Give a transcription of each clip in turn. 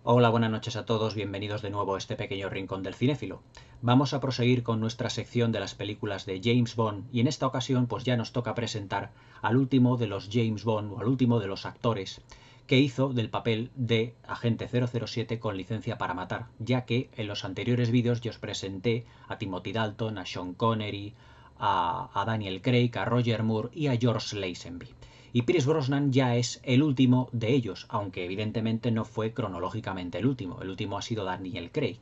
Hola, buenas noches a todos, bienvenidos de nuevo a este pequeño rincón del cinéfilo. Vamos a proseguir con nuestra sección de las películas de James Bond y en esta ocasión pues ya nos toca presentar al último de los James Bond o al último de los actores que hizo del papel de agente 007 con licencia para matar, ya que en los anteriores vídeos yo os presenté a Timothy Dalton, a Sean Connery, a Daniel Craig, a Roger Moore y a George Lazenby. Y Pierce Brosnan ya es el último de ellos, aunque evidentemente no fue cronológicamente el último ha sido Daniel Craig.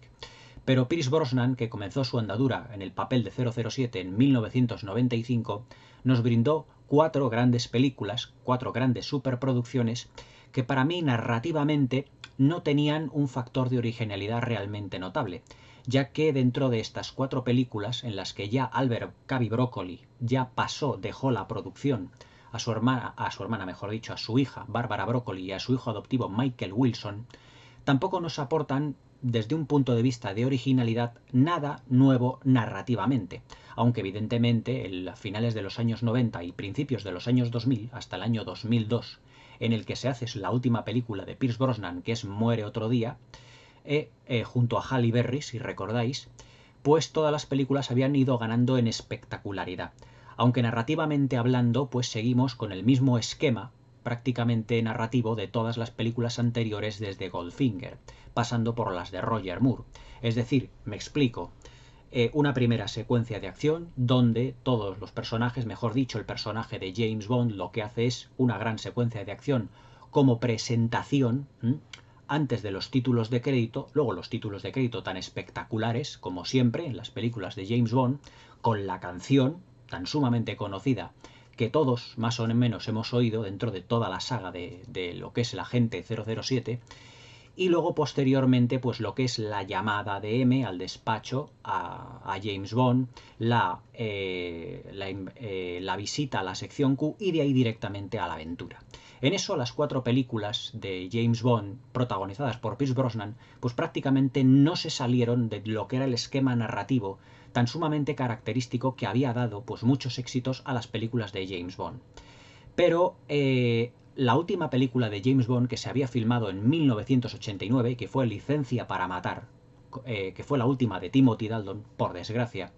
Pero Pierce Brosnan, que comenzó su andadura en el papel de 007 en 1995, nos brindó cuatro grandes películas, cuatro grandes superproducciones, que para mí narrativamente no tenían un factor de originalidad realmente notable, ya que dentro de estas cuatro películas, en las que ya Albert Cavi Broccoli ya dejó la producción a su hermana, mejor dicho, a su hija, Bárbara Broccoli, y a su hijo adoptivo, Michael Wilson, tampoco nos aportan, desde un punto de vista de originalidad, nada nuevo narrativamente. Aunque evidentemente, a finales de los años 90 y principios de los años 2000, hasta el año 2002, en el que se hace la última película de Pierce Brosnan, que es Muere otro día, junto a Halle Berry, si recordáis, pues todas las películas habían ido ganando en espectacularidad. Aunque narrativamente hablando, pues seguimos con el mismo esquema prácticamente narrativo de todas las películas anteriores desde Goldfinger, pasando por las de Roger Moore. Es decir, me explico, una primera secuencia de acción donde todos los personajes, mejor dicho, el personaje de James Bond lo que hace es una gran secuencia de acción como presentación, antes de los títulos de crédito, luego los títulos de crédito tan espectaculares como siempre en las películas de James Bond, con la canción tan sumamente conocida que todos más o menos hemos oído dentro de toda la saga de lo que es el agente 007, y luego posteriormente pues lo que es la llamada de M al despacho a James Bond, la visita a la sección Q y de ahí directamente a la aventura. En eso las cuatro películas de James Bond protagonizadas por Pierce Brosnan pues prácticamente no se salieron de lo que era el esquema narrativo tan sumamente característico que había dado pues muchos éxitos a las películas de James Bond. Pero la última película de James Bond que se había filmado en 1989, que fue Licencia para Matar, que fue la última de Timothy Dalton, por desgracia,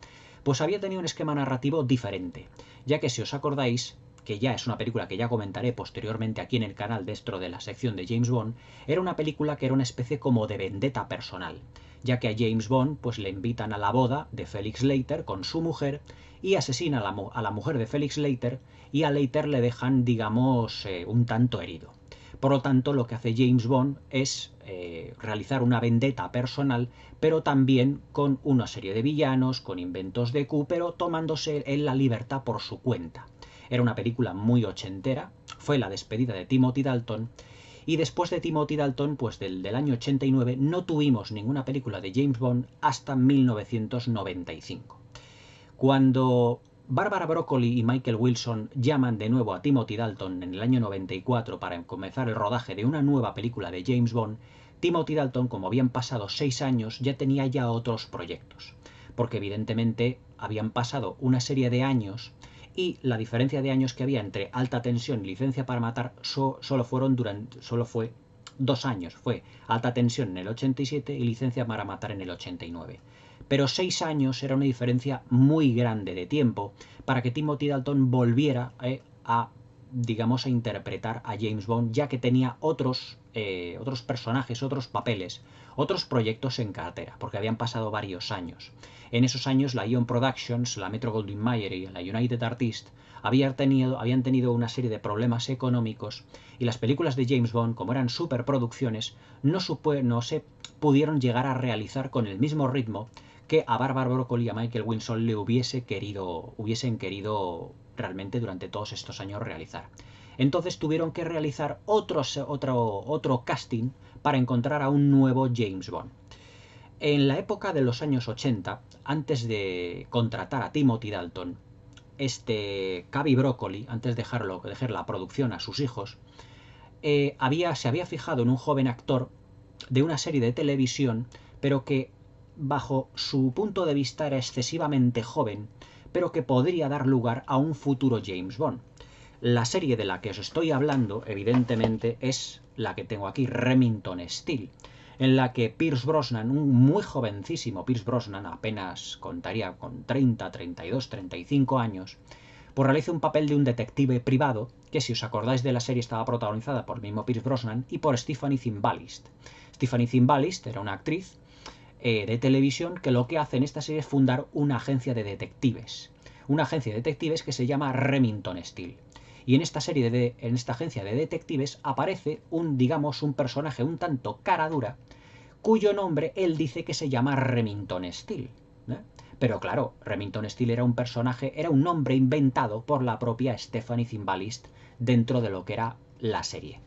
pues había tenido un esquema narrativo diferente, ya que si os acordáis, que ya es una película que ya comentaré posteriormente aquí en el canal dentro de la sección de James Bond, era una película que era una especie como de vendetta personal, ya que a James Bond pues le invitan a la boda de Felix Leiter con su mujer y asesina a la mujer de Felix Leiter y a Leiter le dejan, digamos, un tanto herido. Por lo tanto, lo que hace James Bond es realizar una vendetta personal, pero también con una serie de villanos, con inventos de Q, pero tomándose él la libertad por su cuenta. Era una película muy ochentera, fue la despedida de Timothy Dalton, y después de Timothy Dalton, pues del año 89, no tuvimos ninguna película de James Bond hasta 1995. Cuando Bárbara Broccoli y Michael Wilson llaman de nuevo a Timothy Dalton en el año 94 para comenzar el rodaje de una nueva película de James Bond, Timothy Dalton, como habían pasado 6 años, ya tenía ya otros proyectos, porque evidentemente habían pasado una serie de años y la diferencia de años que había entre Alta Tensión y Licencia para Matar solo fue 2 años. Fue Alta Tensión en el 87 y Licencia para Matar en el 89. Pero 6 años era una diferencia muy grande de tiempo para que Timothy Dalton volviera digamos, a interpretar a James Bond, ya que tenía otros personajes, otros papeles, otros proyectos en cartera, porque habían pasado varios años. En esos años la Ion Productions, la Metro-Goldwyn-Mayer y la United Artists habían tenido una serie de problemas económicos y las películas de James Bond, como eran superproducciones, no se pudieron llegar a realizar con el mismo ritmo que a Bárbara Broccoli y a Michael Wilson le hubiesen querido realmente durante todos estos años realizar. Entonces tuvieron que realizar otro casting para encontrar a un nuevo James Bond. En la época de los años 80, antes de contratar a Timothy Dalton, Cavi Broccoli, antes de dejar la producción a sus hijos, se había fijado en un joven actor de una serie de televisión, pero que bajo su punto de vista era excesivamente joven, pero que podría dar lugar a un futuro James Bond. La serie de la que os estoy hablando, evidentemente, es la que tengo aquí, Remington Steele. en la que Pierce Brosnan, un muy jovencísimo Pierce Brosnan, apenas contaría con 30, 32, 35 años, pues realiza un papel de un detective privado que, si os acordáis de la serie, estaba protagonizada por el mismo Pierce Brosnan y por Stephanie Zimbalist. Stephanie Zimbalist era una actriz de televisión que lo que hace en esta serie es fundar una agencia de detectives. Una agencia de detectives que se llama Remington Steele. Y en esta serie, en esta agencia de detectives, aparece digamos, un personaje un tanto cara dura, cuyo nombre él dice que se llama Remington Steele. Pero claro, Remington Steele era un personaje, era un nombre inventado por la propia Stephanie Zimbalist dentro de lo que era la serie.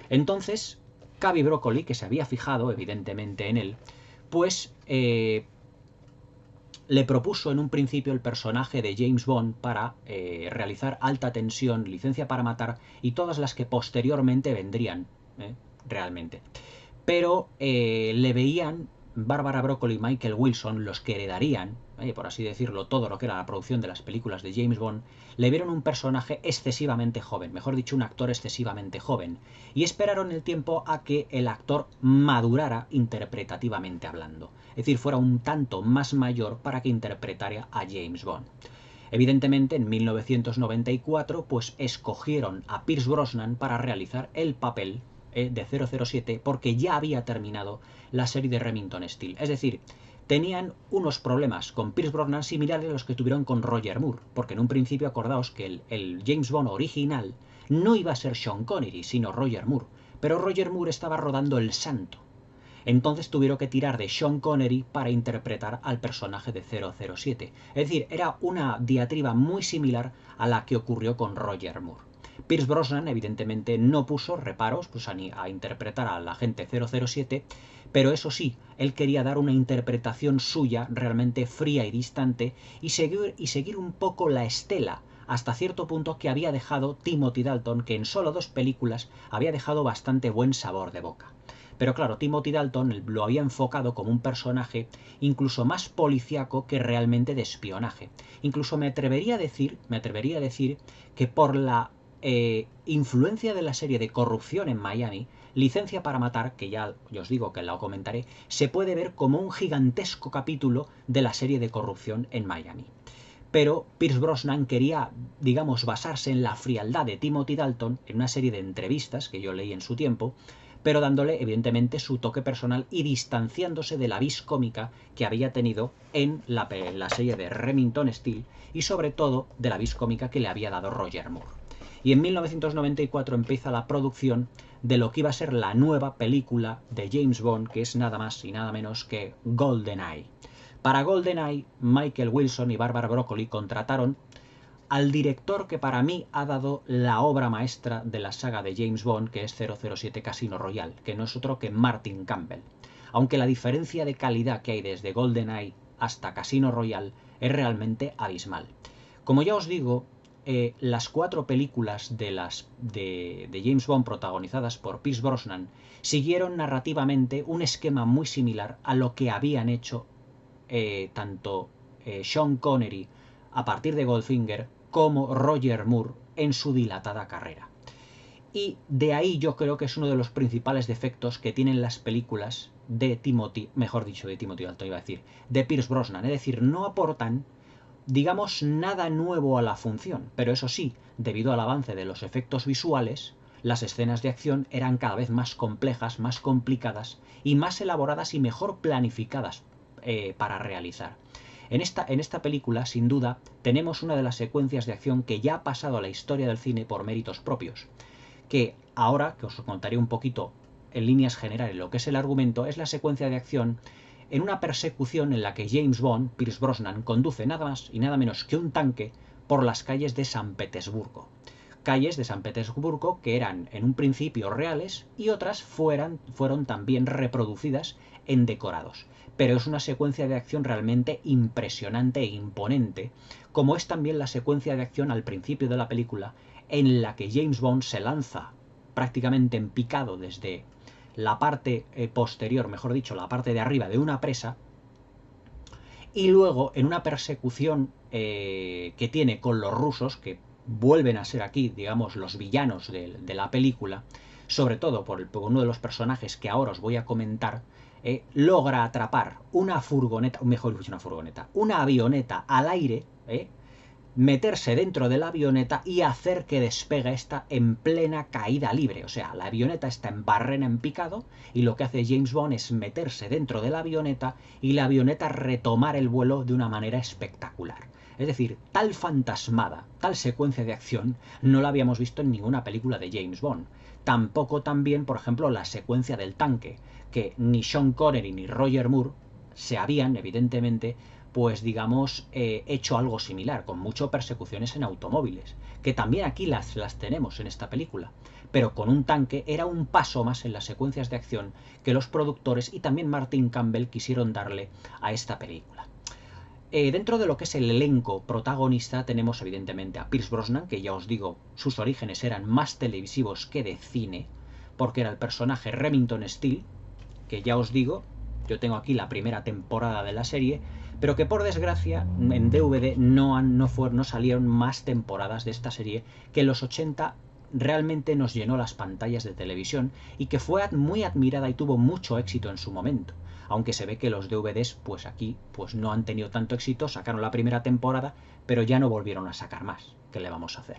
Entonces, Cubby Broccoli, que se había fijado evidentemente en él, pues le propuso en un principio el personaje de James Bond para realizar Alta Tensión, Licencia para Matar y todas las que posteriormente vendrían, realmente. Pero le veían Bárbara Broccoli y Michael Wilson, los que heredarían, por así decirlo, todo lo que era la producción de las películas de James Bond, le vieron un personaje excesivamente joven, mejor dicho, un actor excesivamente joven, y esperaron el tiempo a que el actor madurara interpretativamente hablando, es decir, fuera un tanto más mayor para que interpretara a James Bond. Evidentemente, en 1994, pues escogieron a Pierce Brosnan para realizar el papel de 007 porque ya había terminado la serie de Remington Steele. Es decir, tenían unos problemas con Pierce Brosnan similares a los que tuvieron con Roger Moore, porque en un principio acordaos que el James Bond original no iba a ser Sean Connery, sino Roger Moore, pero Roger Moore estaba rodando El Santo. Entonces tuvieron que tirar de Sean Connery para interpretar al personaje de 007. Es decir, era una diatriba muy similar a la que ocurrió con Roger Moore. Pierce Brosnan evidentemente no puso reparos pues, a interpretar al agente 007, pero eso sí, él quería dar una interpretación suya realmente fría y distante y seguir un poco la estela hasta cierto punto que había dejado Timothy Dalton, que en solo 2 películas había dejado bastante buen sabor de boca. Pero claro, Timothy Dalton lo había enfocado como un personaje incluso más policíaco que realmente de espionaje. Incluso me atrevería a decir que por la influencia de la serie de Corrupción en Miami, Licencia para Matar, que ya os digo que la comentaré, se puede ver como un gigantesco capítulo de la serie de Corrupción en Miami. Pero Pierce Brosnan quería, digamos, basarse en la frialdad de Timothy Dalton en una serie de entrevistas que yo leí en su tiempo, pero dándole evidentemente su toque personal y distanciándose de la vis cómica que había tenido en la serie de Remington Steele y sobre todo de la vis cómica que le había dado Roger Moore. Y en 1994 empieza la producción de lo que iba a ser la nueva película de James Bond, que es nada más y nada menos que GoldenEye. Para GoldenEye, Michael Wilson y Barbara Broccoli contrataron al director que para mí ha dado la obra maestra de la saga de James Bond, que es 007 Casino Royale, que no es otro que Martin Campbell. Aunque la diferencia de calidad que hay desde GoldenEye hasta Casino Royale es realmente abismal. Como ya os digo, las 4 películas de James Bond protagonizadas por Pierce Brosnan siguieron narrativamente un esquema muy similar a lo que habían hecho tanto Sean Connery a partir de Goldfinger como Roger Moore en su dilatada carrera. Y de ahí yo creo que es uno de los principales defectos que tienen las películas de Timothy Dalton, iba a decir, de Pierce Brosnan. Es decir, no aportan, digamos, nada nuevo a la función, pero eso sí, debido al avance de los efectos visuales, las escenas de acción eran cada vez más complejas, más complicadas y más elaboradas y mejor planificadas para realizar. En esta película, sin duda, tenemos una de las secuencias de acción que ya ha pasado a la historia del cine por méritos propios, que ahora, que os contaré un poquito en líneas generales lo que es el argumento, es la secuencia de acción en una persecución en la que James Bond, Pierce Brosnan, conduce nada más y nada menos que un tanque por las calles de San Petersburgo. Calles de San Petersburgo que eran en un principio reales y otras fueron también reproducidas en decorados. Pero es una secuencia de acción realmente impresionante e imponente, como es también la secuencia de acción al principio de la película, en la que James Bond se lanza prácticamente en picado desde la parte posterior, mejor dicho, la parte de arriba de una presa, y luego en una persecución que tiene con los rusos, que vuelven a ser aquí, digamos, los villanos de la película, sobre todo por uno de los personajes que ahora os voy a comentar, logra atrapar una furgoneta, mejor dicho, una avioneta al aire, meterse dentro de la avioneta y hacer que despegue esta en plena caída libre. O sea, la avioneta está en barrena en picado y lo que hace James Bond es meterse dentro de la avioneta y la avioneta retomar el vuelo de una manera espectacular. Es decir, tal fantasmada, tal secuencia de acción no la habíamos visto en ninguna película de James Bond. Tampoco también, por ejemplo, la secuencia del tanque, que ni Sean Connery ni Roger Moore se habían, evidentemente, pues digamos, hecho algo similar, con muchas persecuciones en automóviles, que también aquí las tenemos en esta película, pero con un tanque era un paso más en las secuencias de acción que los productores y también Martin Campbell quisieron darle a esta película. Dentro de lo que es el elenco protagonista tenemos evidentemente a Pierce Brosnan, que ya os digo, sus orígenes eran más televisivos que de cine, porque era el personaje Remington Steele, que ya os digo, yo tengo aquí la primera temporada de la serie, pero que por desgracia en DVD no salieron más temporadas de esta serie, que en los 80 realmente nos llenó las pantallas de televisión y que fue muy admirada y tuvo mucho éxito en su momento. Aunque se ve que los DVDs, pues aquí, pues no han tenido tanto éxito, sacaron la primera temporada, pero ya no volvieron a sacar más. ¿Qué le vamos a hacer?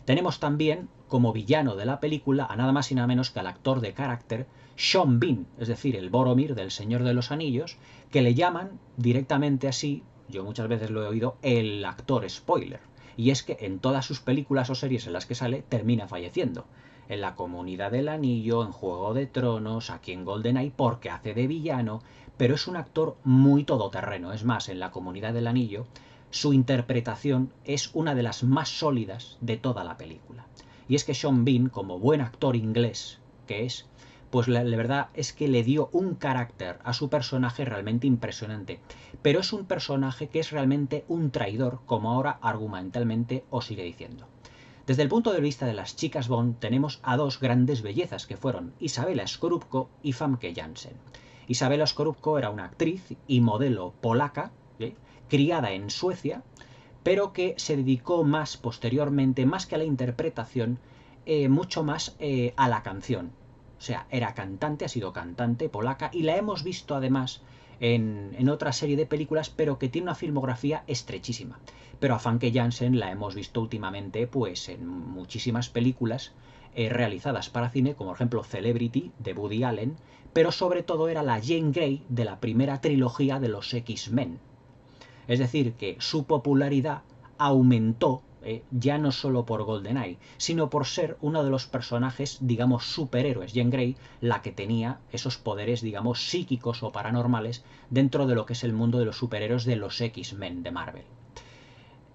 Tenemos también como villano de la película a nada más y nada menos que al actor de carácter Sean Bean, es decir, el Boromir del Señor de los Anillos, que le llaman directamente así, yo muchas veces lo he oído, el actor spoiler. Y es que en todas sus películas o series en las que sale termina falleciendo. En La Comunidad del Anillo, en Juego de Tronos, aquí en GoldenEye, porque hace de villano, pero es un actor muy todoterreno. Es más, en La Comunidad del Anillo, su interpretación es una de las más sólidas de toda la película. Y es que Sean Bean, como buen actor inglés que es, pues la verdad es que le dio un carácter a su personaje realmente impresionante. Pero es un personaje que es realmente un traidor, como ahora argumentalmente os iré diciendo. Desde el punto de vista de las chicas Bond tenemos a dos grandes bellezas que fueron Isabella Scorupco y Famke Janssen. Isabella Scorupco era una actriz y modelo polaca, criada en Suecia, pero que se dedicó más posteriormente, más que a la interpretación, mucho más a la canción. O sea, era cantante, ha sido cantante polaca y la hemos visto además en otra serie de películas, pero que tiene una filmografía estrechísima. Pero a Famke Janssen la hemos visto últimamente pues en muchísimas películas realizadas para cine, como por ejemplo Celebrity de Woody Allen, pero sobre todo era la Jane Grey de la primera trilogía de los X-Men. Es decir, que su popularidad aumentó ya no solo por GoldenEye, sino por ser uno de los personajes, digamos, superhéroes. Jean Grey, la que tenía esos poderes, digamos, psíquicos o paranormales dentro de lo que es el mundo de los superhéroes de los X-Men de Marvel.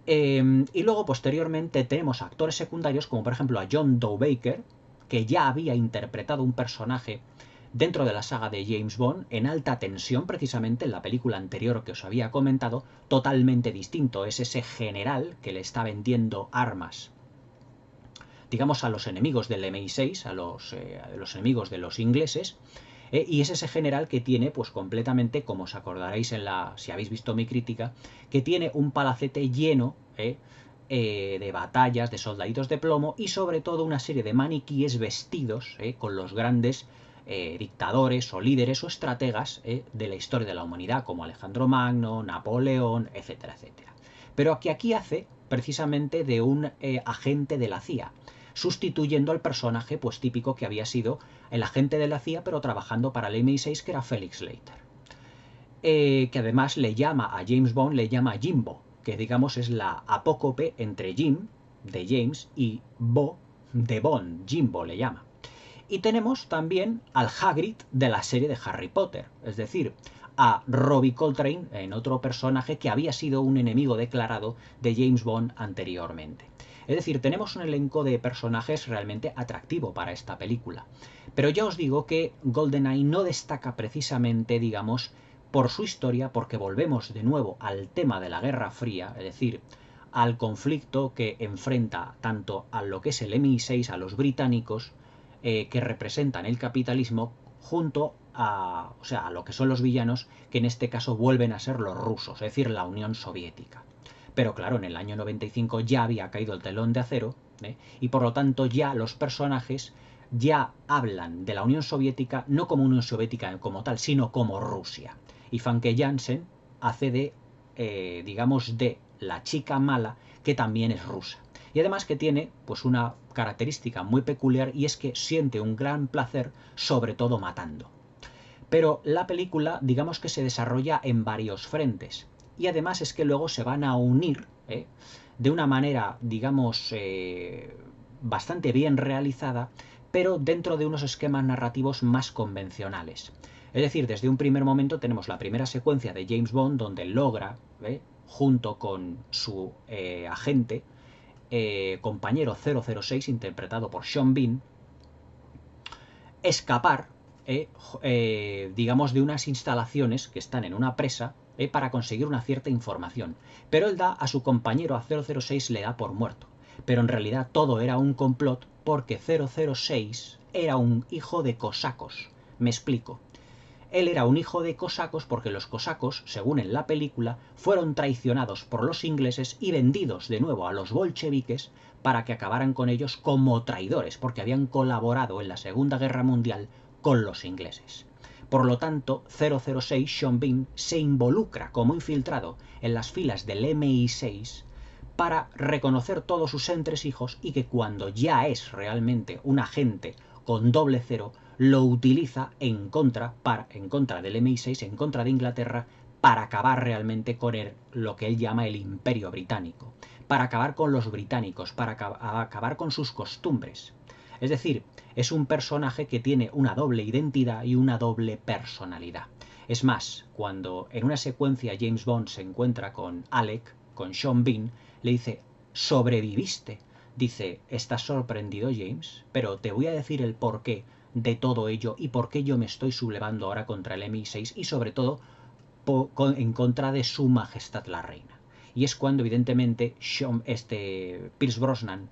Y luego, posteriormente, tenemos actores secundarios, como por ejemplo a John Doe Baker, que ya había interpretado un personaje dentro de la saga de James Bond, en alta tensión, precisamente en la película anterior que os había comentado, totalmente distinto. Es ese general que le está vendiendo armas, digamos, a los enemigos del MI6, a los enemigos de los ingleses, y es ese general que tiene, pues completamente, como os acordaréis si habéis visto mi crítica, que tiene un palacete lleno de batallas, de soldaditos de plomo y sobre todo una serie de maniquíes vestidos con los grandes dictadores o líderes o estrategas de la historia de la humanidad, como Alejandro Magno, Napoleón, etcétera, etcétera. Pero que aquí hace precisamente de un agente de la CIA, sustituyendo al personaje pues típico que había sido el agente de la CIA, pero trabajando para el MI6, que era Felix Leiter. Que además le llama a James Bond, le llama Jimbo, que digamos es la apócope entre Jim, de James, y Bo, de Bond. Jimbo le llama. Y tenemos también al Hagrid de la serie de Harry Potter, es decir, a Robbie Coltrane, en otro personaje que había sido un enemigo declarado de James Bond anteriormente. Es decir, tenemos un elenco de personajes realmente atractivo para esta película. Pero ya os digo que GoldenEye no destaca precisamente, digamos, por su historia, porque volvemos de nuevo al tema de la Guerra Fría, es decir, al conflicto que enfrenta tanto a lo que es el MI6, a los británicos, que representan el capitalismo, junto a lo que son los villanos, que en este caso vuelven a ser los rusos, es decir, la Unión Soviética. Pero claro, en el año 95 ya había caído el telón de acero Y por lo tanto ya los personajes ya hablan de la Unión Soviética no como Unión Soviética como tal, sino como Rusia. Y Famke Janssen hace de, digamos, de la chica mala que también es rusa. Y además que tiene pues una característica muy peculiar, y es que siente un gran placer sobre todo matando. Pero la película, digamos que se desarrolla en varios frentes. Y además es que luego se van a unir de una manera, digamos, bastante bien realizada, pero dentro de unos esquemas narrativos más convencionales. Es decir, desde un primer momento tenemos la primera secuencia de James Bond donde logra, junto con su agente, compañero 006, interpretado por Sean Bean, escapar, digamos, de unas instalaciones que están en una presa para conseguir una cierta información. Pero él da a su compañero, a 006, le da por muerto. Pero en realidad todo era un complot porque 006 era un hijo de cosacos. Me explico. Él era un hijo de cosacos porque los cosacos, según en la película, fueron traicionados por los ingleses y vendidos de nuevo a los bolcheviques para que acabaran con ellos como traidores, porque habían colaborado en la Segunda Guerra Mundial con los ingleses. Por lo tanto, 006, Sean Bean, se involucra como infiltrado en las filas del MI6 para reconocer todos sus entresijos, y que cuando ya es realmente un agente con doble cero, lo utiliza en contra del MI6, en contra de Inglaterra, para acabar realmente con lo que él llama el Imperio Británico, para acabar con los británicos, para acabar con sus costumbres. Es decir, es un personaje que tiene una doble identidad y una doble personalidad. Es más, cuando en una secuencia James Bond se encuentra con Alec, con Sean Bean, le dice: ¿sobreviviste? Dice: ¿estás sorprendido, James? Pero te voy a decir el porqué de todo ello y por qué yo me estoy sublevando ahora contra el MI6 y sobre todo en contra de su majestad la reina. Y es cuando evidentemente Pierce Brosnan,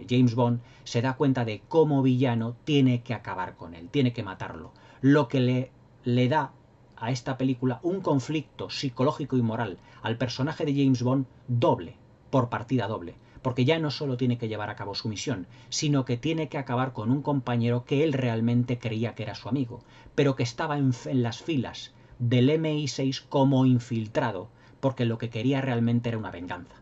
James Bond, se da cuenta de cómo villano tiene que acabar con él, tiene que matarlo, lo que le da a esta película un conflicto psicológico y moral al personaje de James Bond doble, por partida doble, porque ya no solo tiene que llevar a cabo su misión, sino que tiene que acabar con un compañero que él realmente creía que era su amigo, pero que estaba en las filas del MI6 como infiltrado, porque lo que quería realmente era una venganza.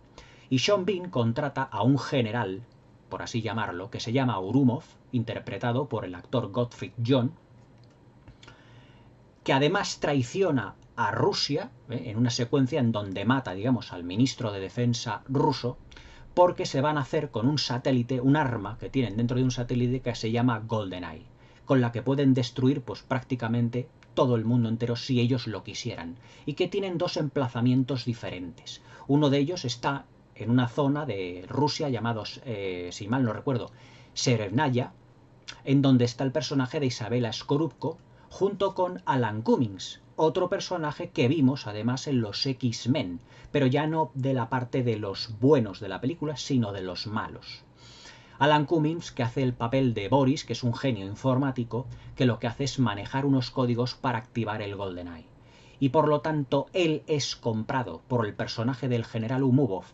Y Sean Bean contrata a un general, por así llamarlo, que se llama Urumov, interpretado por el actor Gottfried John, que además traiciona a Rusia, en una secuencia en donde mata, digamos, al ministro de Defensa ruso, porque se van a hacer con un satélite, un arma que tienen dentro de un satélite que se llama GoldenEye, con la que pueden destruir pues prácticamente todo el mundo entero si ellos lo quisieran, y que tienen dos emplazamientos diferentes. Uno de ellos está en una zona de Rusia llamados, si mal no recuerdo, Serenaya, en donde está el personaje de Isabella Scorupco, junto con Alan Cummings, otro personaje que vimos además en los X-Men, pero ya no de la parte de los buenos de la película, sino de los malos. Alan Cummings, que hace el papel de Boris, que es un genio informático, que lo que hace es manejar unos códigos para activar el GoldenEye. Y por lo tanto, él es comprado por el personaje del general Urumov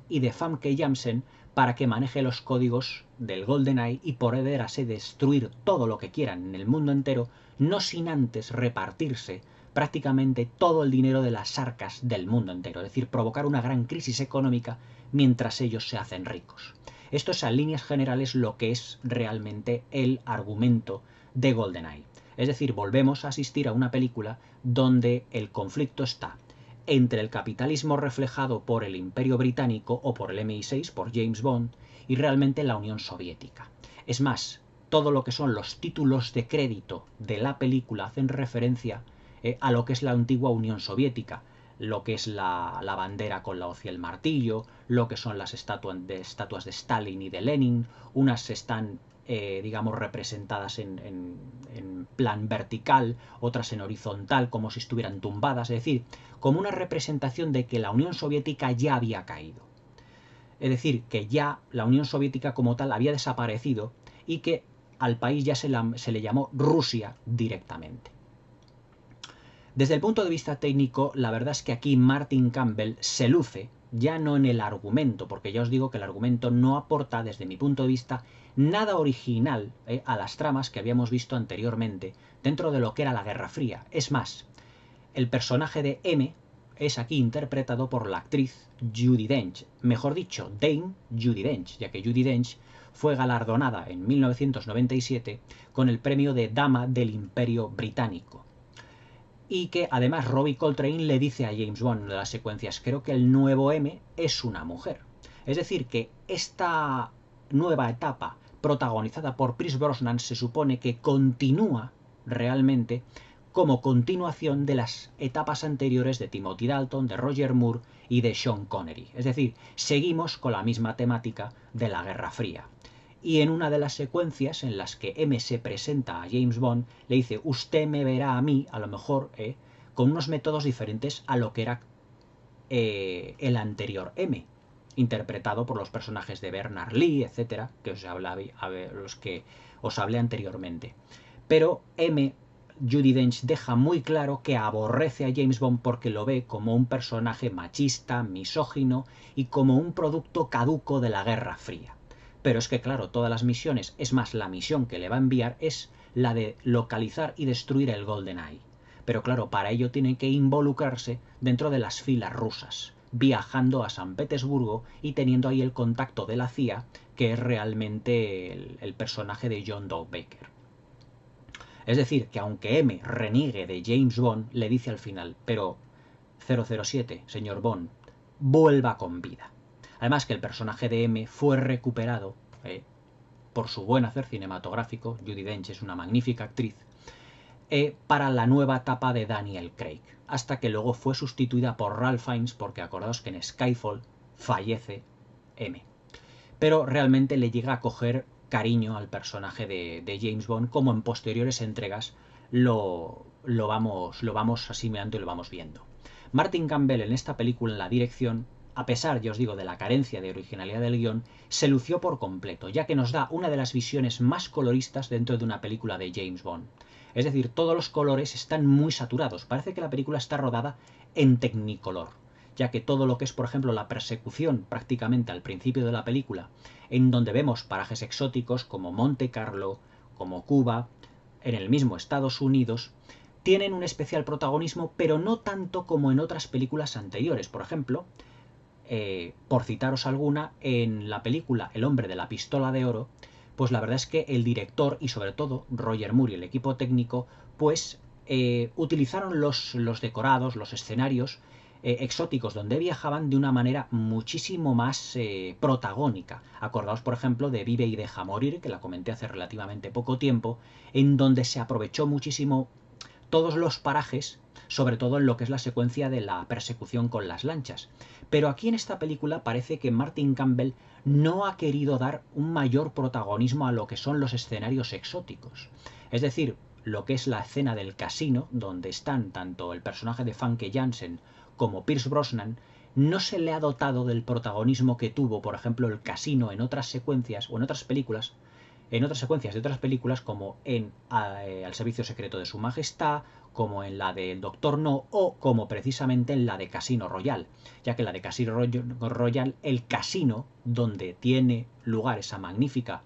y de Famke Janssen para que maneje los códigos del GoldenEye y poder así destruir todo lo que quieran en el mundo entero, no sin antes repartirse prácticamente todo el dinero de las arcas del mundo entero, es decir, provocar una gran crisis económica mientras ellos se hacen ricos. Esto es a líneas generales lo que es realmente el argumento de GoldenEye. Es decir, volvemos a asistir a una película donde el conflicto está entre el capitalismo reflejado por el Imperio Británico o por el MI6, por James Bond, y realmente la Unión Soviética. Es más, todo lo que son los títulos de crédito de la película hacen referencia a lo que es la antigua Unión Soviética, lo que es la bandera con la hoz y el martillo, lo que son las estatuas de Stalin y de Lenin. Unas están digamos, representadas en plan vertical, otras en horizontal, como si estuvieran tumbadas, es decir, como una representación de que la Unión Soviética ya había caído. Es decir, que ya la Unión Soviética como tal había desaparecido y que al país ya se le llamó Rusia directamente. Desde el punto de vista técnico, la verdad es que aquí Martin Campbell se luce, ya no en el argumento, porque ya os digo que el argumento no aporta, desde mi punto de vista, nada original a las tramas que habíamos visto anteriormente dentro de lo que era la Guerra Fría. Es más, el personaje de M es aquí interpretado por la actriz Judi Dench, mejor dicho, Dame Judi Dench, ya que Judi Dench fue galardonada en 1997 con el premio de Dama del Imperio Británico. Y que además Robbie Coltrane le dice a James Bond en una de las secuencias: creo que el nuevo M es una mujer. Es decir, que esta nueva etapa protagonizada por Pierce Brosnan se supone que continúa realmente como continuación de las etapas anteriores de Timothy Dalton, de Roger Moore y de Sean Connery. Es decir, seguimos con la misma temática de la Guerra Fría. Y en una de las secuencias en las que M se presenta a James Bond, le dice: usted me verá a mí, a lo mejor, con unos métodos diferentes a lo que era el anterior M, interpretado por los personajes de Bernard Lee, etcétera, que los que os hablé anteriormente. Pero M, Judi Dench, deja muy claro que aborrece a James Bond porque lo ve como un personaje machista, misógino y como un producto caduco de la Guerra Fría. Pero es que, claro, todas las misiones, es más, la misión que le va a enviar es la de localizar y destruir el GoldenEye. Pero claro, para ello tiene que involucrarse dentro de las filas rusas, viajando a San Petersburgo y teniendo ahí el contacto de la CIA, que es realmente el personaje de John Doe Baker. Es decir, que aunque M reniegue de James Bond, le dice al final: pero 007, señor Bond, vuelva con vida. Además que el personaje de M fue recuperado por su buen hacer cinematográfico, Judi Dench es una magnífica actriz, para la nueva etapa de Daniel Craig, hasta que luego fue sustituida por Ralph Fiennes, porque acordaos que en Skyfall fallece M. Pero realmente le llega a coger cariño al personaje de James Bond, como en posteriores entregas lo vamos asimilando y lo vamos viendo. Martin Campbell en esta película, en la dirección, a pesar, ya os digo, de la carencia de originalidad del guión, se lució por completo, ya que nos da una de las visiones más coloristas dentro de una película de James Bond. Es decir, todos los colores están muy saturados, parece que la película está rodada en Technicolor, ya que todo lo que es, por ejemplo, la persecución prácticamente al principio de la película, en donde vemos parajes exóticos como Monte Carlo, como Cuba, en el mismo Estados Unidos, tienen un especial protagonismo, pero no tanto como en otras películas anteriores. Por ejemplo, por citaros alguna, en la película El hombre de la pistola de oro, pues la verdad es que el director y sobre todo Roger Moore y el equipo técnico, pues utilizaron los decorados, los escenarios exóticos donde viajaban de una manera muchísimo más protagónica. Acordaos, por ejemplo, de Vive y deja morir, que la comenté hace relativamente poco tiempo, en donde se aprovechó muchísimo todos los parajes, sobre todo en lo que es la secuencia de la persecución con las lanchas. Pero aquí en esta película parece que Martin Campbell no ha querido dar un mayor protagonismo a lo que son los escenarios exóticos. Es decir, lo que es la escena del casino, donde están tanto el personaje de Famke Janssen como Pierce Brosnan, no se le ha dotado del protagonismo que tuvo, por ejemplo, el casino en otras secuencias o en otras películas, en otras secuencias de otras películas, como en Al servicio secreto de su majestad, como en la del Doctor No, o como precisamente en la de Casino Royale, ya que en la de Casino Royale, el casino donde tiene lugar esa magnífica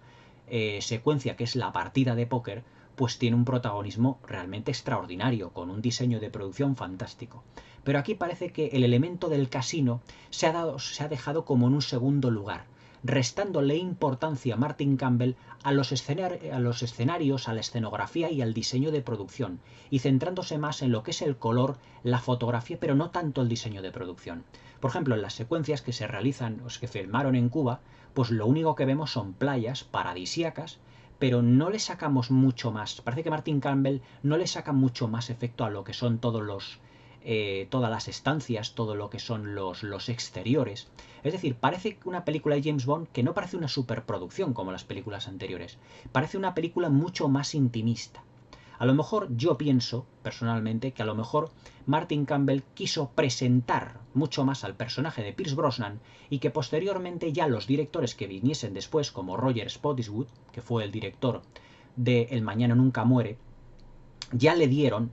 secuencia que es la partida de póker, pues tiene un protagonismo realmente extraordinario, con un diseño de producción fantástico. Pero aquí parece que el elemento del casino se ha dejado como en un segundo lugar, restándole importancia a Martin Campbell a los escenarios, a la escenografía y al diseño de producción, y centrándose más en lo que es el color, la fotografía, pero no tanto el diseño de producción. Por ejemplo, en las secuencias que se realizan, o que filmaron en Cuba, pues lo único que vemos son playas paradisíacas, pero no le sacamos mucho más. Parece que Martin Campbell no le saca mucho más efecto a lo que son todas las estancias, todo lo que son los exteriores. Es decir, parece una película de James Bond que no parece una superproducción como las películas anteriores. Parece una película mucho más intimista. A lo mejor yo pienso, personalmente, que a lo mejor Martin Campbell quiso presentar mucho más al personaje de Pierce Brosnan y que posteriormente ya los directores que viniesen después, como Roger Spottiswoode, que fue el director de El mañana nunca muere, ya le dieron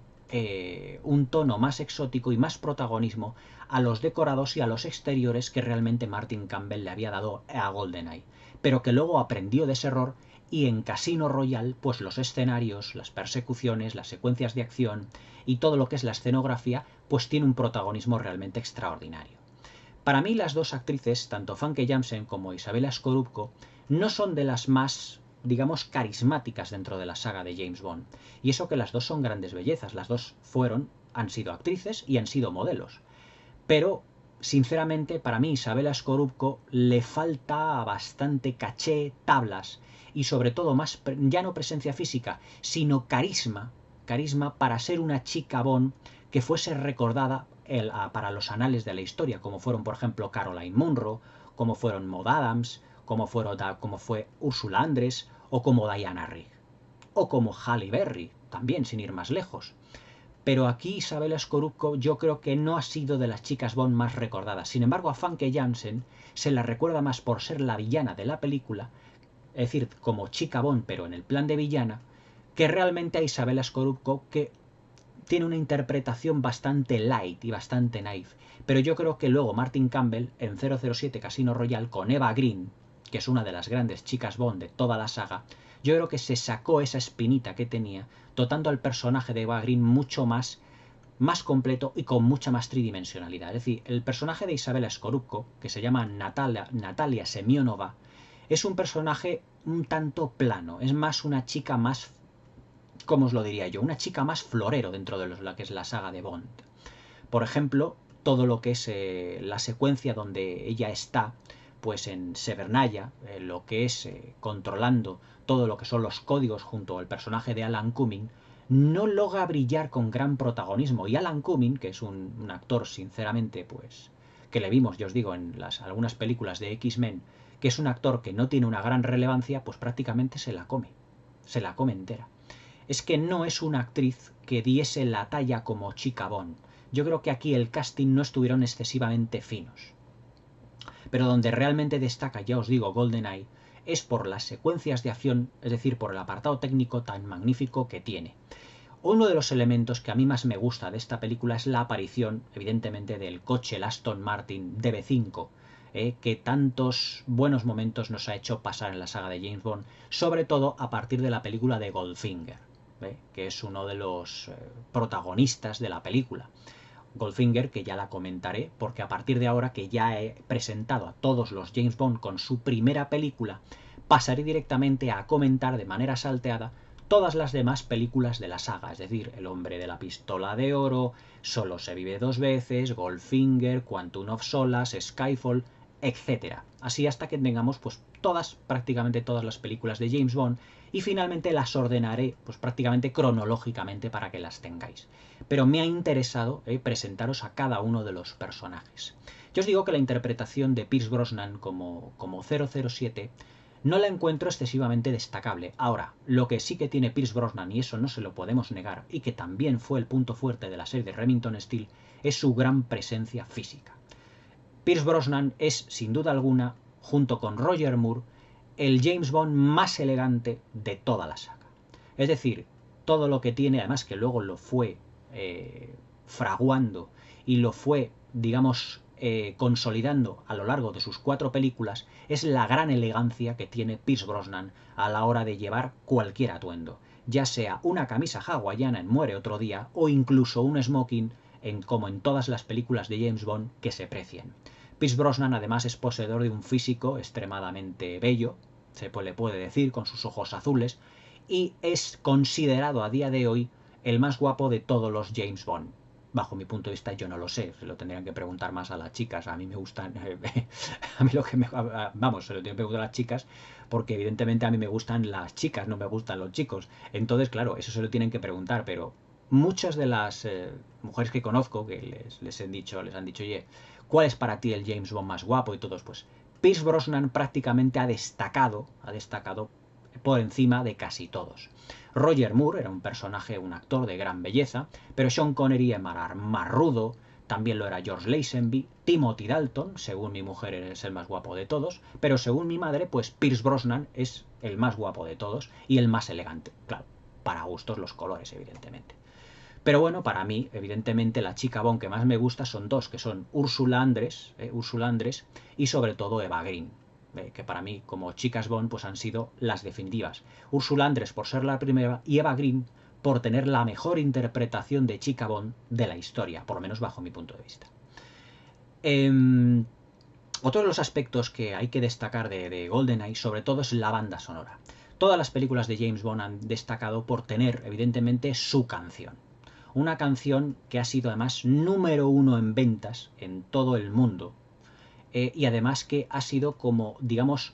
un tono más exótico y más protagonismo a los decorados y a los exteriores que realmente Martin Campbell le había dado a GoldenEye, pero que luego aprendió de ese error y en Casino Royale, pues los escenarios, las persecuciones, las secuencias de acción y todo lo que es la escenografía, pues tiene un protagonismo realmente extraordinario. Para mí las dos actrices, tanto Famke Janssen como Isabella Scorupco, no son de las más, digamos, carismáticas dentro de la saga de James Bond. Y eso que las dos son grandes bellezas, las dos han sido actrices y han sido modelos. Pero, sinceramente, para mí Isabella Scorupco le falta bastante caché, tablas y sobre todo más, ya no presencia física, sino carisma para ser una chica Bond que fuese recordada para los anales de la historia, como fueron, por ejemplo, Caroline Munro, como fueron Maud Adams, como fue Ursula Andress, o como Diana Rigg, o como Halle Berry, también sin ir más lejos. Pero aquí Isabella Scorupco yo creo que no ha sido de las chicas Bond más recordadas. Sin embargo, a Famke Janssen se la recuerda más por ser la villana de la película, es decir, como chica Bond, pero en el plan de villana, que realmente a Isabella Scorupco, que tiene una interpretación bastante light y bastante naif. Pero yo creo que luego Martin Campbell en 007 Casino Royale con Eva Green, que es una de las grandes chicas Bond de toda la saga, yo creo que se sacó esa espinita que tenía, dotando al personaje de Eva Green mucho más completo y con mucha más tridimensionalidad. Es decir, el personaje de Isabella Scorupco, que se llama Natalia Semionova, es un personaje un tanto plano, es más una chica más, ¿cómo os lo diría yo? Una chica más florero dentro de lo que es la saga de Bond. Por ejemplo, todo lo que es la secuencia donde ella está pues en Severnaya, lo que es controlando todo lo que son los códigos junto al personaje de Alan Cumming, no logra brillar con gran protagonismo. Y Alan Cumming, que es un actor sinceramente pues que le vimos, yo os digo, en algunas películas de X-Men, que es un actor que no tiene una gran relevancia, pues prácticamente se la come entera. Es que no es una actriz que diese la talla como chica Bond. Yo creo que aquí el casting no estuvieron excesivamente finos. Pero donde realmente destaca, ya os digo, GoldenEye, es por las secuencias de acción, es decir, por el apartado técnico tan magnífico que tiene. Uno de los elementos que a mí más me gusta de esta película es la aparición, evidentemente, del coche el Aston Martin DB5, que tantos buenos momentos nos ha hecho pasar en la saga de James Bond, sobre todo a partir de la película de Goldfinger, que es uno de los protagonistas de la película. Goldfinger, que ya la comentaré, porque a partir de ahora que ya he presentado a todos los James Bond con su primera película, pasaré directamente a comentar de manera salteada todas las demás películas de la saga, es decir, El hombre de la pistola de oro, Solo se vive dos veces, Goldfinger, Quantum of Solace, Skyfall, etc. Así hasta que tengamos pues prácticamente todas las películas de James Bond y finalmente las ordenaré pues prácticamente cronológicamente para que las tengáis. Pero me ha interesado presentaros a cada uno de los personajes. Yo os digo que la interpretación de Pierce Brosnan como 007 no la encuentro excesivamente destacable. Ahora, lo que sí que tiene Pierce Brosnan, y eso no se lo podemos negar, y que también fue el punto fuerte de la serie de Remington Steele, es su gran presencia física. Pierce Brosnan es, sin duda alguna, junto con Roger Moore, el James Bond más elegante de toda la saga. Es decir, todo lo que tiene, además que luego lo fue fraguando y lo fue, digamos, consolidando a lo largo de sus 4 películas, es la gran elegancia que tiene Pierce Brosnan a la hora de llevar cualquier atuendo, ya sea una camisa hawaiana en Muere otro día o incluso un smoking como en todas las películas de James Bond que se precien. Pierce Brosnan además es poseedor de un físico extremadamente bello, le puede decir, con sus ojos azules, y es considerado a día de hoy el más guapo de todos los James Bond. Bajo mi punto de vista yo no lo sé, se lo tendrían que preguntar más a las chicas, a mí me gustan, a mí lo que vamos, se lo tienen que preguntar a las chicas, porque evidentemente a mí me gustan las chicas, no me gustan los chicos, entonces claro, eso se lo tienen que preguntar, pero muchas de las mujeres que conozco, que les han dicho, oye, ¿cuál es para ti el James Bond más guapo? Y todos, pues, Pierce Brosnan prácticamente ha destacado por encima de casi todos. Roger Moore era un personaje, un actor de gran belleza, pero Sean Connery es más rudo, también lo era George Lazenby, Timothy Dalton, según mi mujer es el más guapo de todos, pero según mi madre, pues Pierce Brosnan es el más guapo de todos y el más elegante, claro, para gustos los colores, evidentemente. Pero bueno, para mí, evidentemente, la chica Bond que más me gusta son dos, que son Ursula Andress y sobre todo Eva Green, que para mí, como chicas Bond, pues han sido las definitivas. Ursula Andress por ser la primera y Eva Green por tener la mejor interpretación de chica Bond de la historia, por lo menos bajo mi punto de vista. Otro de los aspectos que hay que destacar de GoldenEye, sobre todo, es la banda sonora. Todas las películas de James Bond han destacado por tener, evidentemente, su canción. Una canción que ha sido además número 1 en ventas en todo el mundo. Y además que ha sido como, digamos,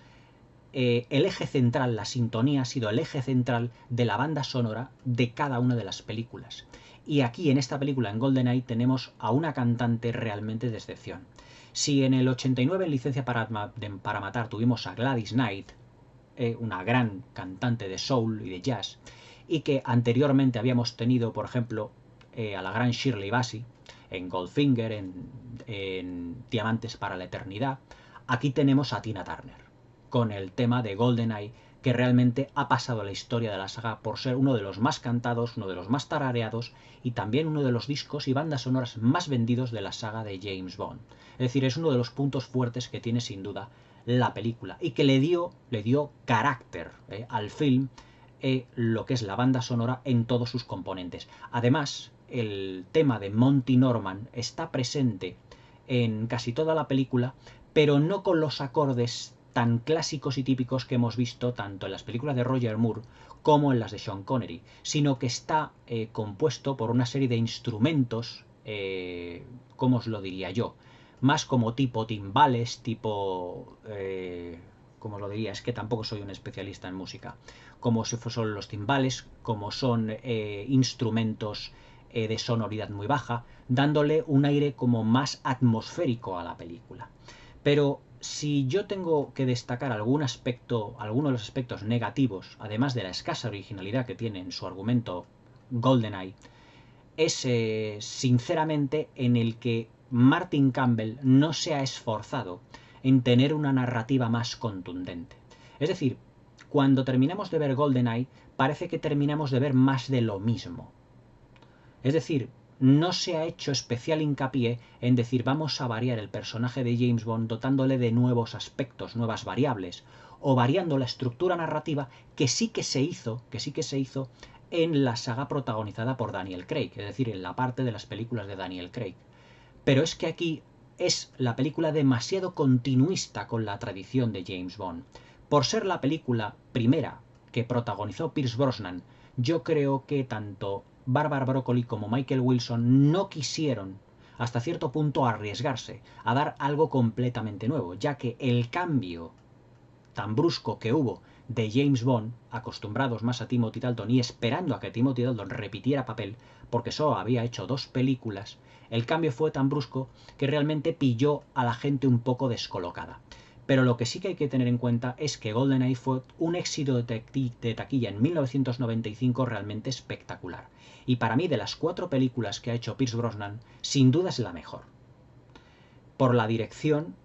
el eje central, la sintonía ha sido el eje central de la banda sonora de cada una de las películas. Y aquí en esta película, en GoldenEye, tenemos a una cantante realmente de excepción. Si en el 89 en Licencia para Matar tuvimos a Gladys Knight, una gran cantante de soul y de jazz, y que anteriormente habíamos tenido, por ejemplo, a la gran Shirley Bassey en Goldfinger, en Diamantes para la Eternidad, aquí tenemos a Tina Turner con el tema de GoldenEye, que realmente ha pasado a la historia de la saga por ser uno de los más cantados, uno de los más tarareados y también uno de los discos y bandas sonoras más vendidos de la saga de James Bond. Es decir, es uno de los puntos fuertes que tiene sin duda la película y que le dio carácter al film, lo que es la banda sonora en todos sus componentes. Además, el tema de Monty Norman está presente en casi toda la película, pero no con los acordes tan clásicos y típicos que hemos visto tanto en las películas de Roger Moore como en las de Sean Connery, sino que está compuesto por una serie de instrumentos, ¿cómo os lo diría yo? Más como tipo timbales, tipo... ¿cómo os lo diría? Es que tampoco soy un especialista en música. Como si son los timbales, como son instrumentos de sonoridad muy baja, dándole un aire como más atmosférico a la película. Pero si yo tengo que destacar algún aspecto, alguno de los aspectos negativos, además de la escasa originalidad que tiene en su argumento GoldenEye, es sinceramente en el que Martin Campbell no se ha esforzado en tener una narrativa más contundente. Es decir, cuando terminamos de ver GoldenEye, parece que terminamos de ver más de lo mismo. Es decir, no se ha hecho especial hincapié en decir vamos a variar el personaje de James Bond dotándole de nuevos aspectos, nuevas variables, o variando la estructura narrativa que sí que se hizo en la saga protagonizada por Daniel Craig, es decir, en la parte de las películas de Daniel Craig. Pero es que aquí es la película demasiado continuista con la tradición de James Bond. Por ser la película primera que protagonizó Pierce Brosnan, yo creo que tanto Barbara Broccoli como Michael Wilson no quisieron hasta cierto punto arriesgarse a dar algo completamente nuevo, ya que el cambio tan brusco que hubo de James Bond, acostumbrados más a Timothy Dalton y esperando a que Timothy Dalton repitiera papel, porque solo había hecho 2 películas, el cambio fue tan brusco que realmente pilló a la gente un poco descolocada. Pero lo que sí que hay que tener en cuenta es que GoldenEye fue un éxito de taquilla en 1995 realmente espectacular. Y para mí, de las 4 películas que ha hecho Pierce Brosnan, sin duda es la mejor. Por la dirección,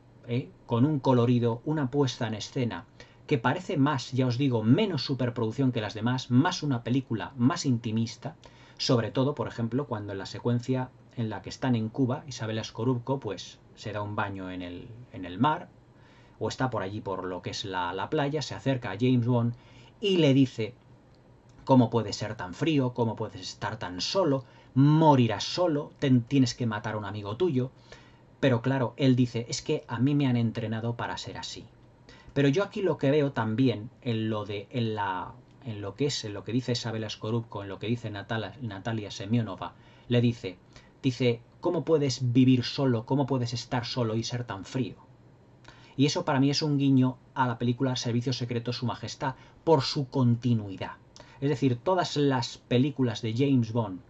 con un colorido, una puesta en escena, que parece más, ya os digo, menos superproducción que las demás, más una película más intimista, sobre todo, por ejemplo, cuando en la secuencia en la que están en Cuba, Isabela Scorupco, pues se da un baño en el mar, o está por allí por lo que es la playa, se acerca a James Bond y le dice: ¿cómo puedes ser tan frío? ¿Cómo puedes estar tan solo? Morirás solo, tienes que matar a un amigo tuyo. Pero claro, él dice, es que a mí me han entrenado para ser así. Pero yo aquí lo que veo también en lo que dice Isabela Scorupco, en lo que dice Natalia Semyonova, le dice, ¿cómo puedes vivir solo? ¿Cómo puedes estar solo y ser tan frío? Y eso para mí es un guiño a la película Servicio Secreto Su Majestad por su continuidad. Es decir, todas las películas de James Bond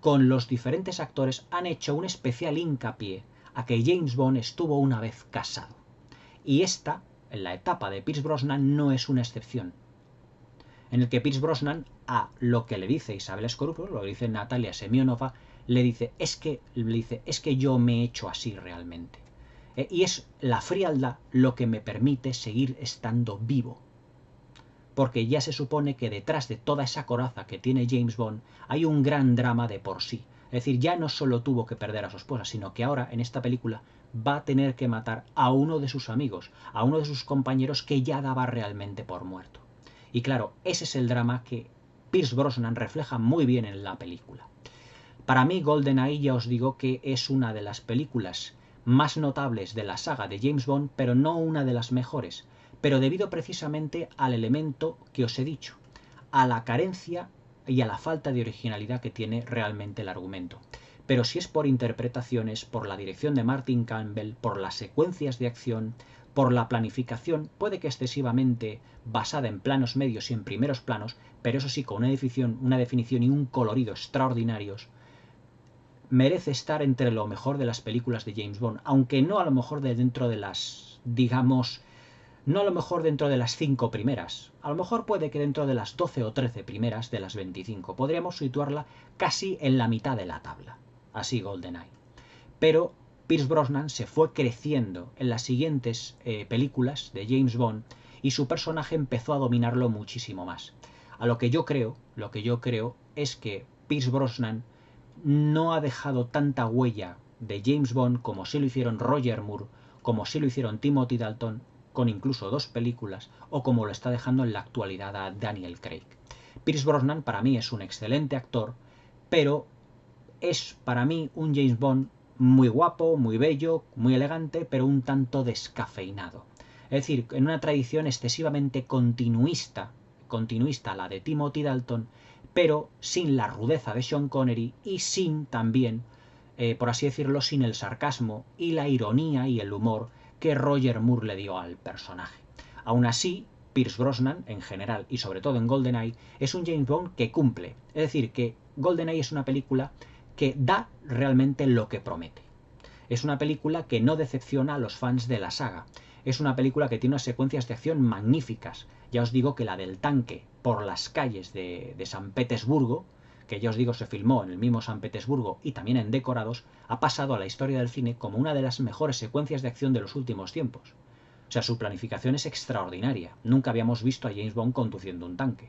con los diferentes actores han hecho un especial hincapié a que James Bond estuvo una vez casado. Y esta, en la etapa de Pierce Brosnan, no es una excepción. En el que Pierce Brosnan, a lo que le dice Isabel Scorupco, lo que dice Natalia Semyonova, le dice, es que yo me he hecho así realmente. Y es la frialdad lo que me permite seguir estando vivo. porque ya se supone que detrás de toda esa coraza que tiene James Bond hay un gran drama de por sí. Es decir, ya no solo tuvo que perder a su esposa, sino que ahora en esta película va a tener que matar a uno de sus amigos, a uno de sus compañeros que ya daba realmente por muerto. Y claro, ese es el drama que Pierce Brosnan refleja muy bien en la película. Para mí GoldenEye ya os digo que es una de las películas más notables de la saga de James Bond, pero no una de las mejores, pero debido precisamente al elemento que os he dicho, a la carencia y a la falta de originalidad que tiene realmente el argumento. Pero si es por interpretaciones, por la dirección de Martin Campbell, por las secuencias de acción, por la planificación, puede que excesivamente basada en planos medios y en primeros planos, pero eso sí, con una definición y un colorido extraordinarios, merece estar entre lo mejor de las películas de James Bond, aunque no a lo mejor de dentro de las, digamos, no a lo mejor dentro de las 5 primeras, a lo mejor puede que dentro de las 12 o 13 primeras de las 25, podríamos situarla casi en la mitad de la tabla, así GoldenEye. Pero Pierce Brosnan se fue creciendo en las siguientes películas de James Bond y su personaje empezó a dominarlo muchísimo más. A lo que yo creo es que Pierce Brosnan no ha dejado tanta huella de James Bond como sí lo hicieron Roger Moore, como sí lo hicieron Timothy Dalton, con incluso 2 películas, o como lo está dejando en la actualidad a Daniel Craig. Pierce Brosnan para mí es un excelente actor, pero es para mí un James Bond muy guapo, muy bello, muy elegante, pero un tanto descafeinado. Es decir, en una tradición excesivamente continuista la de Timothy Dalton, pero sin la rudeza de Sean Connery y sin también, por así decirlo, sin el sarcasmo y la ironía y el humor que Roger Moore le dio al personaje. Aún así, Pierce Brosnan, en general y sobre todo en GoldenEye, es un James Bond que cumple. Es decir, que GoldenEye es una película que da realmente lo que promete. Es una película que no decepciona a los fans de la saga. Es una película que tiene unas secuencias de acción magníficas. Ya os digo que la del tanque por las calles de San Petersburgo, que ya os digo se filmó en el mismo San Petersburgo y también en decorados, ha pasado a la historia del cine como una de las mejores secuencias de acción de los últimos tiempos. O sea, su planificación es extraordinaria. Nunca habíamos visto a James Bond conduciendo un tanque.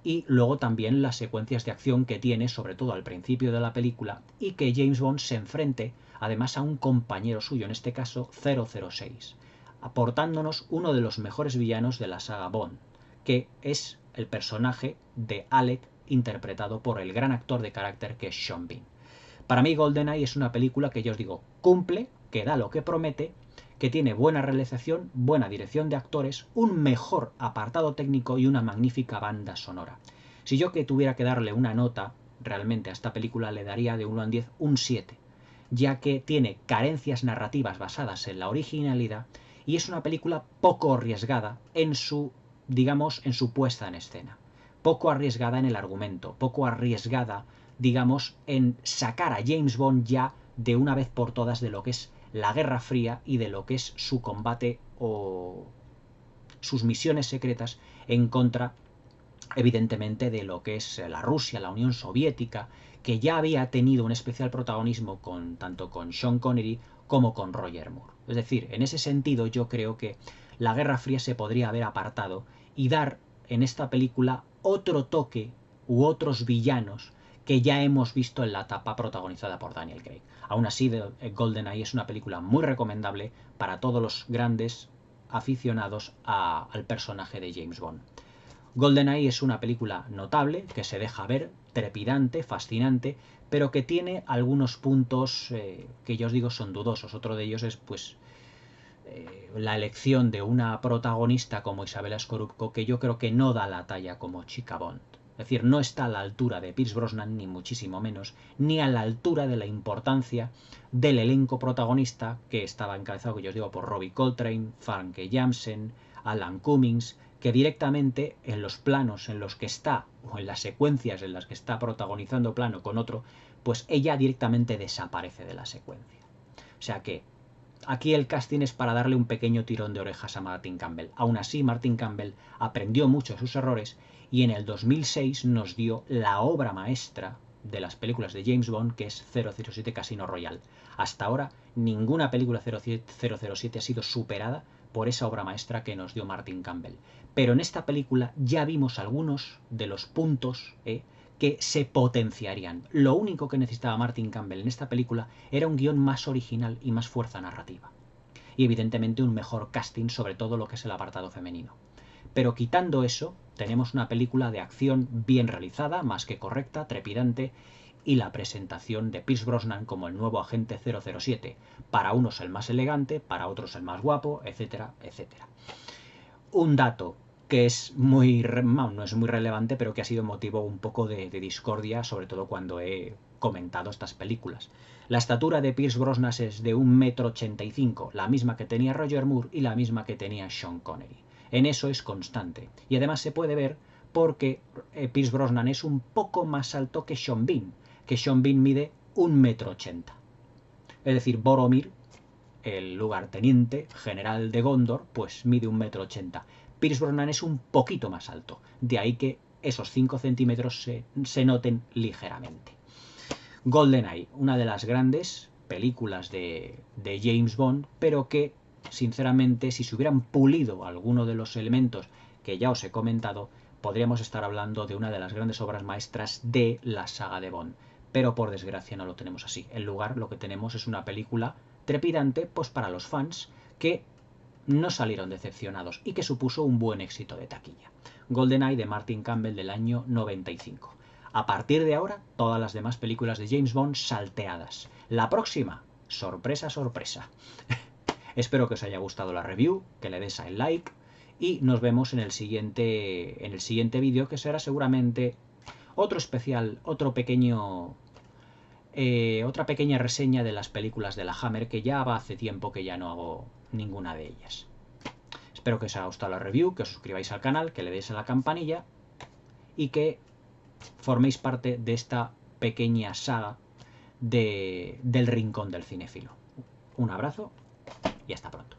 Y luego también las secuencias de acción que tiene, sobre todo al principio de la película, y que James Bond se enfrente además a un compañero suyo, en este caso 006, aportándonos uno de los mejores villanos de la saga Bond, que es el personaje de Alec, interpretado por el gran actor de carácter que es Sean Bean. Para mí GoldenEye es una película que ya os digo, cumple, que da lo que promete, que tiene buena realización, buena dirección de actores, un mejor apartado técnico y una magnífica banda sonora. Si yo que tuviera que darle una nota realmente a esta película, le daría de 1 a 10 un 7, ya que tiene carencias narrativas basadas en la originalidad y es una película poco arriesgada en su, digamos, en su puesta en escena. Poco arriesgada en el argumento, poco arriesgada, digamos, en sacar a James Bond ya de una vez por todas de lo que es la Guerra Fría y de lo que es su combate o sus misiones secretas en contra, evidentemente, de lo que es la Rusia, la Unión Soviética, que ya había tenido un especial protagonismo tanto con Sean Connery como con Roger Moore. Es decir, en ese sentido yo creo que la Guerra Fría se podría haber apartado y dar en esta película otro toque u otros villanos que ya hemos visto en la etapa protagonizada por Daniel Craig. Aún así, GoldenEye es una película muy recomendable para todos los grandes aficionados al personaje de James Bond. GoldenEye es una película notable, que se deja ver, trepidante, fascinante, pero que tiene algunos puntos que yo os digo son dudosos. Otro de ellos es pues la elección de una protagonista como Isabella Scorupco, que yo creo que no da la talla como chica Bond. Es decir, no está a la altura de Pierce Brosnan, ni muchísimo menos, ni a la altura de la importancia del elenco protagonista, que estaba encabezado, que yo os digo, por Robbie Coltrane, Famke Janssen, Alan Cummings, que directamente en los planos en los que está, o en las secuencias en las que está protagonizando plano con otro, pues ella directamente desaparece de la secuencia. O sea que aquí el casting es para darle un pequeño tirón de orejas a Martin Campbell. Aún así, Martin Campbell aprendió mucho de sus errores y en el 2006 nos dio la obra maestra de las películas de James Bond, que es 007 Casino Royale. Hasta ahora, ninguna película 007 ha sido superada por esa obra maestra que nos dio Martin Campbell. Pero en esta película ya vimos algunos de los puntos que se potenciarían. Lo único que necesitaba Martin Campbell en esta película era un guión más original y más fuerza narrativa. Y evidentemente un mejor casting, sobre todo lo que es el apartado femenino. Pero quitando eso, tenemos una película de acción bien realizada, más que correcta, trepidante, y la presentación de Pierce Brosnan como el nuevo agente 007. Para unos el más elegante, para otros el más guapo, etcétera, etcétera. Un dato que es no es muy relevante, pero que ha sido motivo un poco de discordia, sobre todo cuando he comentado estas películas. La estatura de Pierce Brosnan es de 1,85 m, la misma que tenía Roger Moore y la misma que tenía Sean Connery. En eso es constante. Y además se puede ver porque Pierce Brosnan es un poco más alto que Sean Bean, mide 1,80 m. Es decir, Boromir, el lugarteniente general de Gondor, pues mide 1,80 m. Pierce Brosnan es un poquito más alto, de ahí que esos 5 centímetros se noten ligeramente. GoldenEye, una de las grandes películas de James Bond, pero que, sinceramente, si se hubieran pulido alguno de los elementos que ya os he comentado, podríamos estar hablando de una de las grandes obras maestras de la saga de Bond. Pero por desgracia no lo tenemos así. En lugar, lo que tenemos es una película trepidante, pues para los fans, que no salieron decepcionados y que supuso un buen éxito de taquilla. GoldenEye de Martin Campbell del año 95. A partir de ahora, todas las demás películas de James Bond salteadas. La próxima, sorpresa, sorpresa. Espero que os haya gustado la review, que le des al like y nos vemos en el siguiente vídeo, que será seguramente otro especial, otra pequeña reseña de las películas de la Hammer, que ya va hace tiempo que ya no hago ninguna de ellas. Espero que os haya gustado la review, que os suscribáis al canal, que le deis a la campanilla y que forméis parte de esta pequeña saga del rincón del cinéfilo. Un abrazo y hasta pronto.